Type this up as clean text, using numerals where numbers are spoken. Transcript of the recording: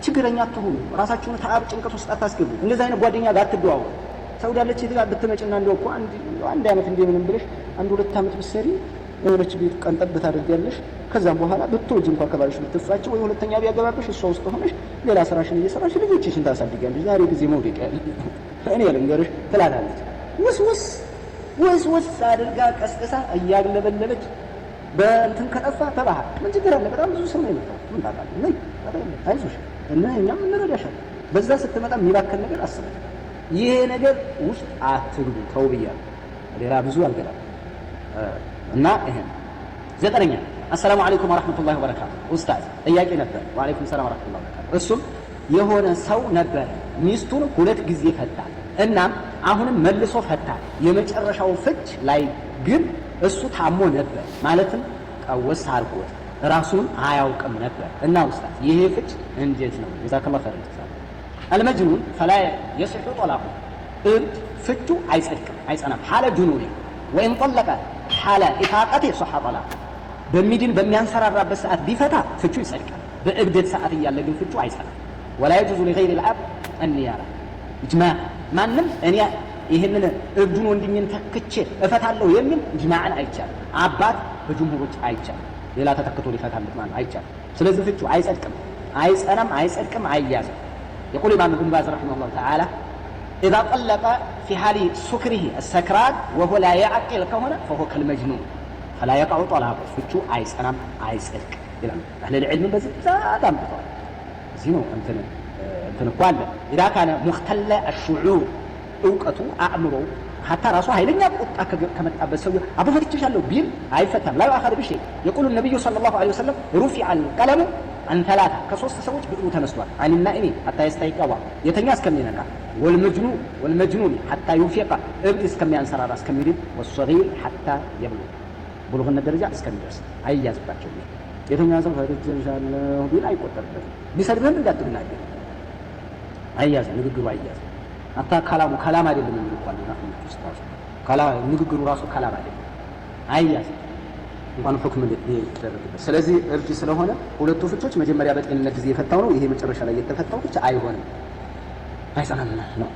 ችግረኛ አትሁኑ። ራሳችሁን ተአብ ጭንቀት ውስጥ አታስገቡ። እንደዚህ አይነት ጓደኛ ጋር አትደዋወሉ። ሳውዲ ያለች እዚህ ጋር ብትመጭና እንደው እኮ አንድ ዓመት እንደምንም ብለሽ 1-2 ዓመት ብትሰሪ የሆነች ቤት ቀንጠብ ታደርጊያለሽ። ከዛም በኋላ ብትወጂ እንኳን ከባልሽ ብትፋጭ ወይ ሁለተኛ ቢያገባብሽ እሷ ውስጥ ሆነሽ ሌላ ስራሽን እየሰራሽ ልጆችሽን ታሳድጊያለሽ። ዛሬ ጊዜ መውደቅ ያለ እኔ ልንገርሽ ትላለች። ውስ አድርጋ ቀስቅሳ እያግለበለበች በእንትን ከጠፋ ተባህል ምን ችግር አለ? በጣም ብዙ ሰው ነው የሚመጣው። ምን ታውቃለህ? ነይ አይዞሽ እና እኛም እንረዳሻለን። በዛ ስትመጣ የሚባከን ነገር አስበው። ይሄ ነገር ውስጥ አትግቡ፣ ተው ብያለሁ። ሌላ ብዙ አልገባም እና ይሄ 9ኛ አሰላሙ አለይኩም ወራህመቱላሂ ወበረካቱ። ኡስታዝ ጥያቄ ነበር። ወአለይኩም ሰላም ወራህመቱላሂ ወበረካቱ። እሱም የሆነ ሰው ነበር ሚስቱን 2 ጊዜ ፈታ። እናም አሁንም መልሶ ፈታ። የመጨረሻው ፍች ላይ ግን እሱ ታሞ ነበር፣ ማለትም ቀወስ አድርጎት ራሱን አያውቅም ነበር። እና ኡስታዝ ይሄ ፍች እንዴት ነው? ጀዛከላሁ ኸይር። አልመጅኑን ፈላ የስሑ ጠላቁ እብድ ፍቹ አይጸድቅም፣ አይጸናም። ሐለ ጁኑኒ ወይም ጠለቀ ሐለ ኢፋቀቴ ሶሐ ጠላቅ በሚድን በሚያንሰራራበት ሰዓት ቢፈታ ፍቹ ይጸድቃል። በእብደት ሰዓት እያለ ግን ፍቹ አይጸናም። ወላ የጁዙ ሊገይሪ ልአብ አንያራ ኢጅማዕ ማንም እኔ ይህንን እብዱን ወንድሜን ተክቼ እፈታለሁ የሚል ኢጅማዕን አይቻልም። አባት በጅምሁሮች አይቻልም። ሌላ ተተክቶ ሊፈታለት ማለት አይቻልም። ስለዚህ ፍቹ አይጸድቅም፣ አይጸናም፣ አይጸድቅም፣ አይያዝም። يقول الإمام ابن باز رحمه الله تعالى إذا طلق في حال سكره السكران وهو لا يعقل كهنا فهو كالمجنون فلا يقع طلاقه ፍቹ አይጸናም፣ አይጸድቅ ይላል أهل العلم በዚህ በጣም ብተዋል። እዚህ ነው እንትን እኮ አለ إذا كان مختل الشعور እውቀቱ አእምሮ ሀታ ራሱ ኃይለኛ ቁጣ ከመጣበት ሰው አቡ ፈትቼሻለሁ ቢል አይፈታም። لا يؤخذ بشيء يقول النبي صلى الله عليه وسلم رفع القلم عن 3 ከ3 ሰዎች ብዕሩ ተነስቷል። عن النائم حتى يستيقظ የተኛ እስከሚነቃ والمجنون حتى يفيق እብድ እስከሚያንሰራራ እስከሚድን والصغير حتى يبلغ ብሉግነት ደረጃ እስከሚደርስ አይያዝባቸው። የተኛ ሰው ፈትቼሻለሁ ቢል አይቆጠርበትም። ቢሰድብህም እንዳትናገር አይያዝ፣ ንግግሩ አይያዝ። አታ ከላም አይደለም የሚልኳል ናፍቆት ውስጥ ንግግሩ ራሱ ከላም አይደለም፣ አይያዝ እንኳን ሁክም ይደረግበት። ስለዚህ እብድ ስለሆነ 2ቱ ፍቾች መጀመሪያ በጤንነት ጊዜ የፈታው ነው። ይሄ መጨረሻ ላይ የተፈታው ብቻ አይሆንም፣ አይጸናም ነው።